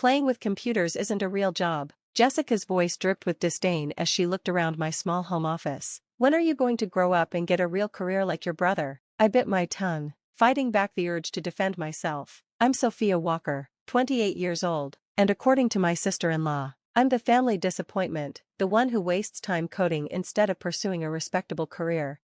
Playing with computers isn't a real job. Jessica's voice dripped with disdain as she looked around my small home office. When are you going to grow up and get a real career like your brother? I bit my tongue, fighting back the urge to defend myself. I'm Sophia Walker, 28 years old, and according to my sister-in-law, I'm the family disappointment, the one who wastes time coding instead of pursuing a respectable career.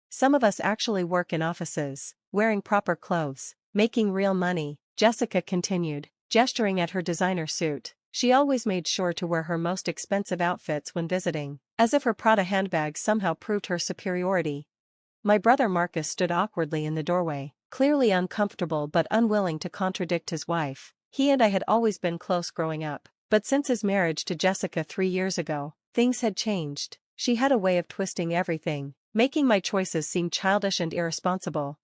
Some of us actually work in offices, wearing proper clothes, making real money, Jessica continued, gesturing at her designer suit. She always made sure to wear her most expensive outfits when visiting, as if her Prada handbag somehow proved her superiority. My brother Marcus stood awkwardly in the doorway, clearly uncomfortable but unwilling to contradict his wife. He and I had always been close growing up, but since his marriage to Jessica 3 years ago, things had changed. She had a way of twisting everything, making my choices seem childish and irresponsible.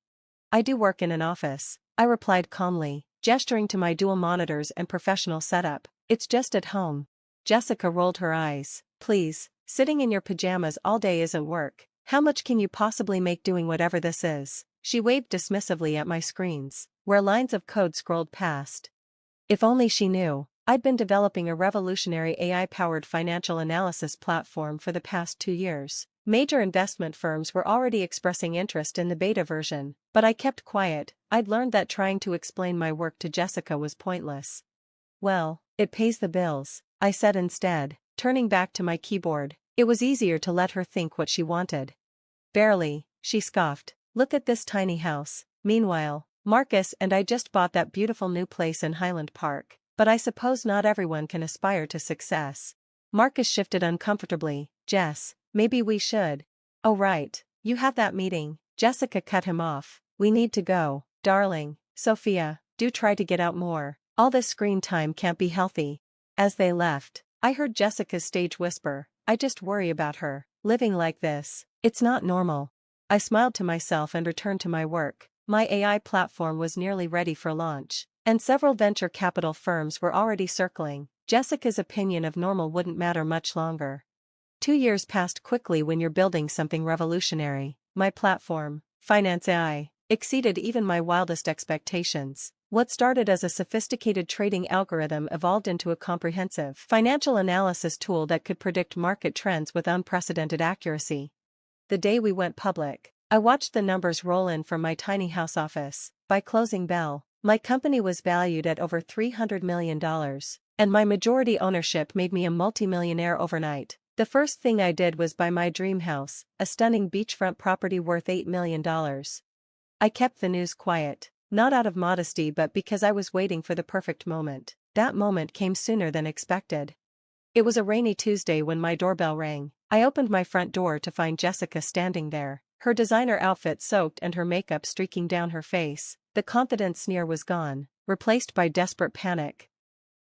I do work in an office, I replied calmly, gesturing to my dual monitors and professional setup. It's just at home. Jessica rolled her eyes. Please, sitting in your pajamas all day isn't work. How much can you possibly make doing whatever this is? She waved dismissively at my screens, where lines of code scrolled past. If only she knew, I'd been developing a revolutionary AI-powered financial analysis platform for the past 2 years. Major investment firms were already expressing interest in the beta version, but I kept quiet. I'd learned that trying to explain my work to Jessica was pointless. Well, it pays the bills, I said instead, turning back to my keyboard. It was easier to let her think what she wanted. Barely, she scoffed. Look at this tiny house. Meanwhile, Marcus and I just bought that beautiful new place in Highland Park, but I suppose not everyone can aspire to success. Marcus shifted uncomfortably. Jess, maybe we should. Oh right, you have that meeting. Jessica cut him off. We need to go, darling. Sophia, do try to get out more. All this screen time can't be healthy. As they left, I heard Jessica's stage whisper, I just worry about her, living like this. It's not normal. I smiled to myself and returned to my work. My AI platform was nearly ready for launch, and several venture capital firms were already circling. Jessica's opinion of normal wouldn't matter much longer. 2 years passed quickly when you're building something revolutionary. My platform, Finance AI, exceeded even my wildest expectations. What started as a sophisticated trading algorithm evolved into a comprehensive financial analysis tool that could predict market trends with unprecedented accuracy. The day we went public, I watched the numbers roll in from my tiny house office. By closing bell, my company was valued at over $300 million, and my majority ownership made me a multimillionaire overnight. The first thing I did was buy my dream house, a stunning beachfront property worth $8 million. I kept the news quiet. Not out of modesty but because I was waiting for the perfect moment. That moment came sooner than expected. It was a rainy Tuesday when my doorbell rang. I opened my front door to find Jessica standing there, her designer outfit soaked and her makeup streaking down her face. The confident sneer was gone, replaced by desperate panic.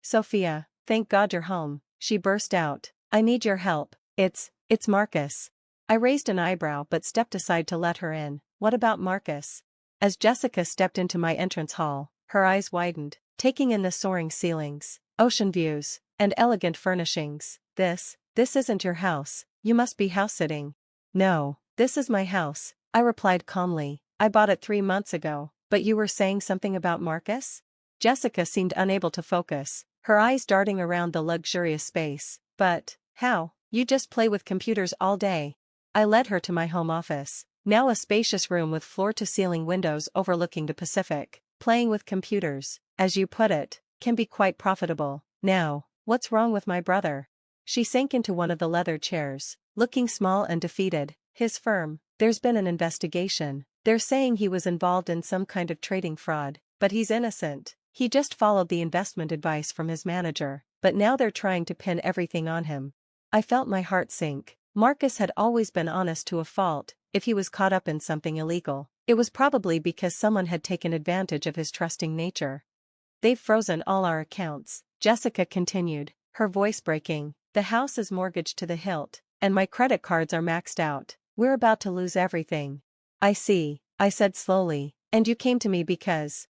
Sophia, thank God you're home, she burst out. I need your help. It's Marcus. I raised an eyebrow but stepped aside to let her in. What about Marcus? As Jessica stepped into my entrance hall, her eyes widened, taking in the soaring ceilings, ocean views, and elegant furnishings. This isn't your house, you must be house-sitting. No, this is my house, I replied calmly. I bought it 3 months ago, but you were saying something about Marcus? Jessica seemed unable to focus, her eyes darting around the luxurious space. But, how? You just play with computers all day. I led her to my home office. Now a spacious room with floor-to-ceiling windows overlooking the Pacific. Playing with computers, as you put it, can be quite profitable. Now, what's wrong with my brother? She sank into one of the leather chairs, looking small and defeated. His firm, there's been an investigation. They're saying he was involved in some kind of trading fraud, but he's innocent. He just followed the investment advice from his manager, but now they're trying to pin everything on him. I felt my heart sink. Marcus had always been honest to a fault. If he was caught up in something illegal, it was probably because someone had taken advantage of his trusting nature. They've frozen all our accounts, Jessica continued, her voice breaking. The house is mortgaged to the hilt, and my credit cards are maxed out. We're about to lose everything. I see, I said slowly, and you came to me because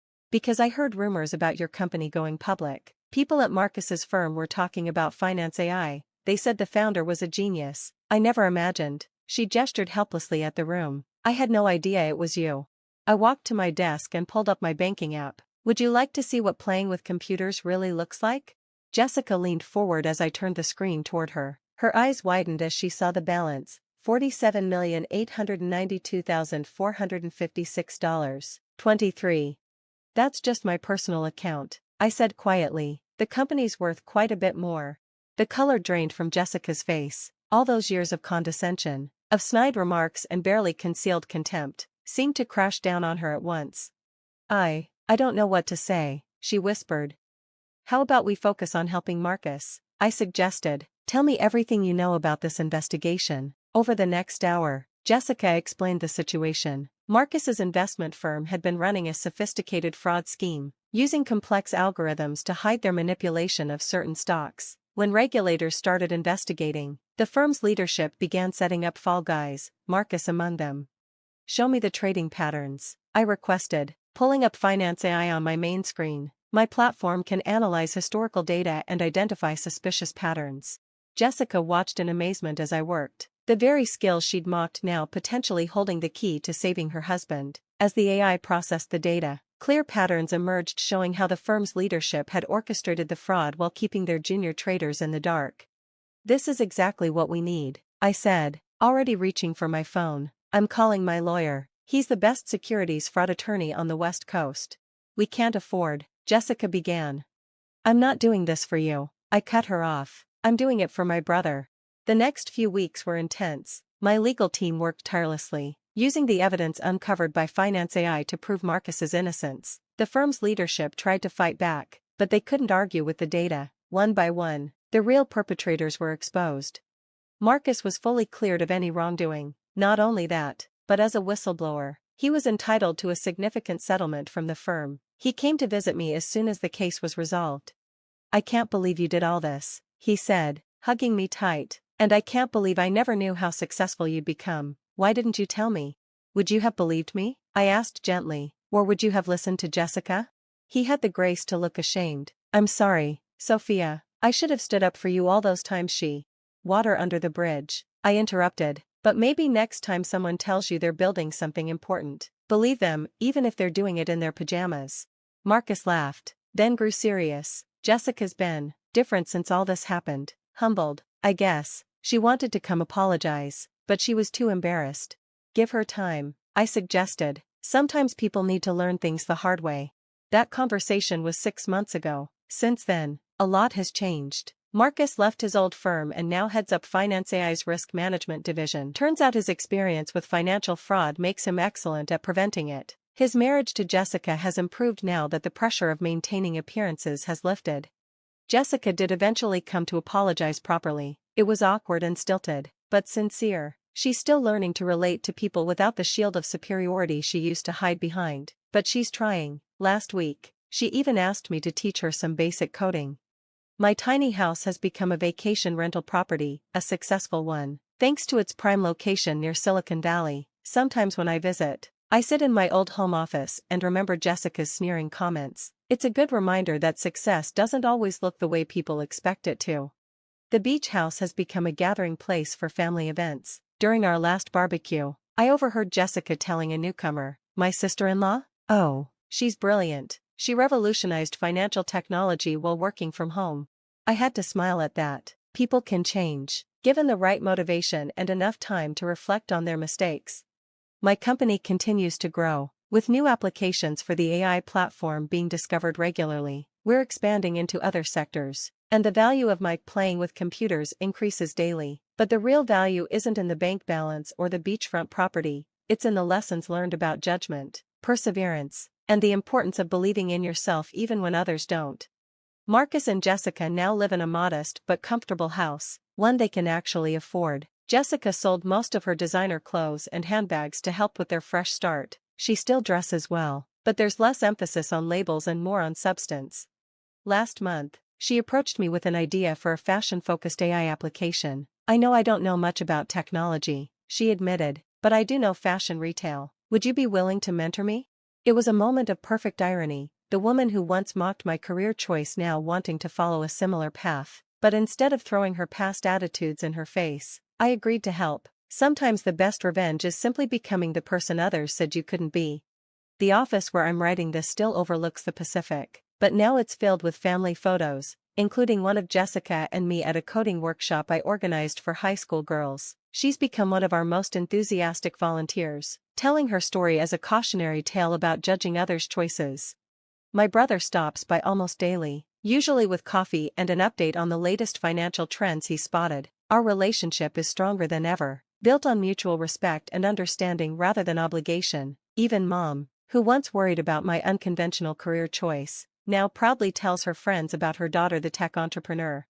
I heard rumors about your company going public. People at Marcus's firm were talking about Finance AI. They said the founder was a genius. I never imagined. She gestured helplessly at the room. I had no idea it was you. I walked to my desk and pulled up my banking app. Would you like to see what playing with computers really looks like? Jessica leaned forward as I turned the screen toward her. Her eyes widened as she saw the balance, $47,892,456.23. That's just my personal account, I said quietly. The company's worth quite a bit more. The color drained from Jessica's face. All those years of condescension, of snide remarks and barely concealed contempt, seemed to crash down on her at once. I don't know what to say, she whispered. How about we focus on helping Marcus? I suggested. Tell me everything you know about this investigation. Over the next hour, Jessica explained the situation. Marcus's investment firm had been running a sophisticated fraud scheme, using complex algorithms to hide their manipulation of certain stocks. When regulators started investigating, the firm's leadership began setting up fall guys, Marcus among them. Show me the trading patterns, I requested, pulling up Finance AI on my main screen. My platform can analyze historical data and identify suspicious patterns. Jessica watched in amazement as I worked, the very skills she'd mocked now potentially holding the key to saving her husband. As the AI processed the data, clear patterns emerged showing how the firm's leadership had orchestrated the fraud while keeping their junior traders in the dark. This is exactly what we need, I said, already reaching for my phone. I'm calling my lawyer. He's the best securities fraud attorney on the West Coast. We can't afford. Jessica began. I'm not doing this for you, I cut her off. I'm doing it for my brother. The next few weeks were intense. My legal team worked tirelessly, using the evidence uncovered by Finance AI to prove Marcus's innocence. The firm's leadership tried to fight back, but they couldn't argue with the data. One by one, the real perpetrators were exposed. Marcus was fully cleared of any wrongdoing. Not only that, but as a whistleblower, he was entitled to a significant settlement from the firm. He came to visit me as soon as the case was resolved. I can't believe you did all this, he said, hugging me tight, and I can't believe I never knew how successful you'd become. Why didn't you tell me? Would you have believed me? I asked gently, or would you have listened to Jessica? He had the grace to look ashamed. I'm sorry, Sophia, I should have stood up for you all those times. Water under the bridge, I interrupted, but maybe next time someone tells you they're building something important, believe them, even if they're doing it in their pajamas. Marcus laughed, then grew serious. Jessica's been different since all this happened. Humbled, I guess. She wanted to come apologize, but she was too embarrassed. Give her time, I suggested. Sometimes people need to learn things the hard way. That conversation was 6 months ago. Since then, a lot has changed. Marcus left his old firm and now heads up Finance AI's risk management division. Turns out his experience with financial fraud makes him excellent at preventing it. His marriage to Jessica has improved now that the pressure of maintaining appearances has lifted. Jessica did eventually come to apologize properly. It was awkward and stilted, but sincere. She's still learning to relate to people without the shield of superiority she used to hide behind, but she's trying. Last week, she even asked me to teach her some basic coding. My tiny house has become a vacation rental property, a successful one, thanks to its prime location near Silicon Valley. Sometimes when I visit, I sit in my old home office and remember Jessica's sneering comments. It's a good reminder that success doesn't always look the way people expect it to. The beach house has become a gathering place for family events. During our last barbecue, I overheard Jessica telling a newcomer, my sister-in-law? Oh, she's brilliant. She revolutionized financial technology while working from home. I had to smile at that. People can change, given the right motivation and enough time to reflect on their mistakes. My company continues to grow, with new applications for the AI platform being discovered regularly. We're expanding into other sectors, and the value of my playing with computers increases daily. But the real value isn't in the bank balance or the beachfront property, it's in the lessons learned about judgment, perseverance, and the importance of believing in yourself even when others don't. Marcus and Jessica now live in a modest but comfortable house, one they can actually afford. Jessica sold most of her designer clothes and handbags to help with their fresh start. She still dresses well, but there's less emphasis on labels and more on substance. Last month, she approached me with an idea for a fashion-focused AI application. I know I don't know much about technology, she admitted, but I do know fashion retail. Would you be willing to mentor me? It was a moment of perfect irony, the woman who once mocked my career choice now wanting to follow a similar path. But instead of throwing her past attitudes in her face, I agreed to help. Sometimes the best revenge is simply becoming the person others said you couldn't be. The office where I'm writing this still overlooks the Pacific, but now it's filled with family photos, including one of Jessica and me at a coding workshop I organized for high school girls. She's become one of our most enthusiastic volunteers, telling her story as a cautionary tale about judging others' choices. My brother stops by almost daily, usually with coffee and an update on the latest financial trends he spotted. Our relationship is stronger than ever, built on mutual respect and understanding rather than obligation. Even Mom, who once worried about my unconventional career choice, now proudly tells her friends about her daughter, the tech entrepreneur.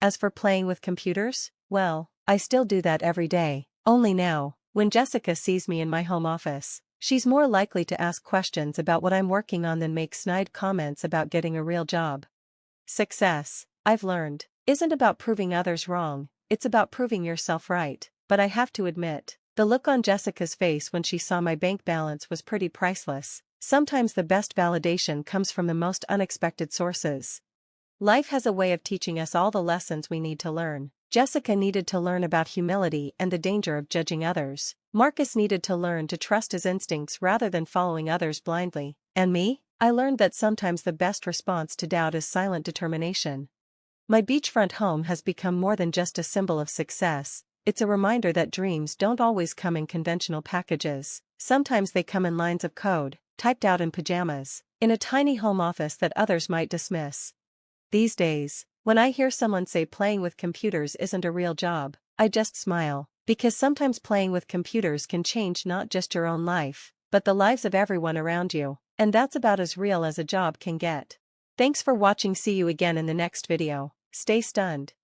As for playing with computers, well, I still do that every day, only now, when Jessica sees me in my home office, she's more likely to ask questions about what I'm working on than make snide comments about getting a real job. Success, I've learned, isn't about proving others wrong, it's about proving yourself right. But I have to admit, the look on Jessica's face when she saw my bank balance was pretty priceless. Sometimes the best validation comes from the most unexpected sources. Life has a way of teaching us all the lessons we need to learn. Jessica needed to learn about humility and the danger of judging others. Marcus needed to learn to trust his instincts rather than following others blindly. And me? I learned that sometimes the best response to doubt is silent determination. My beachfront home has become more than just a symbol of success. It's a reminder that dreams don't always come in conventional packages. Sometimes they come in lines of code, typed out in pajamas, in a tiny home office that others might dismiss. These days, when I hear someone say playing with computers isn't a real job, I just smile, because sometimes playing with computers can change not just your own life, but the lives of everyone around you, and that's about as real as a job can get. Thanks for watching. See you again in the next video. Stay stunned.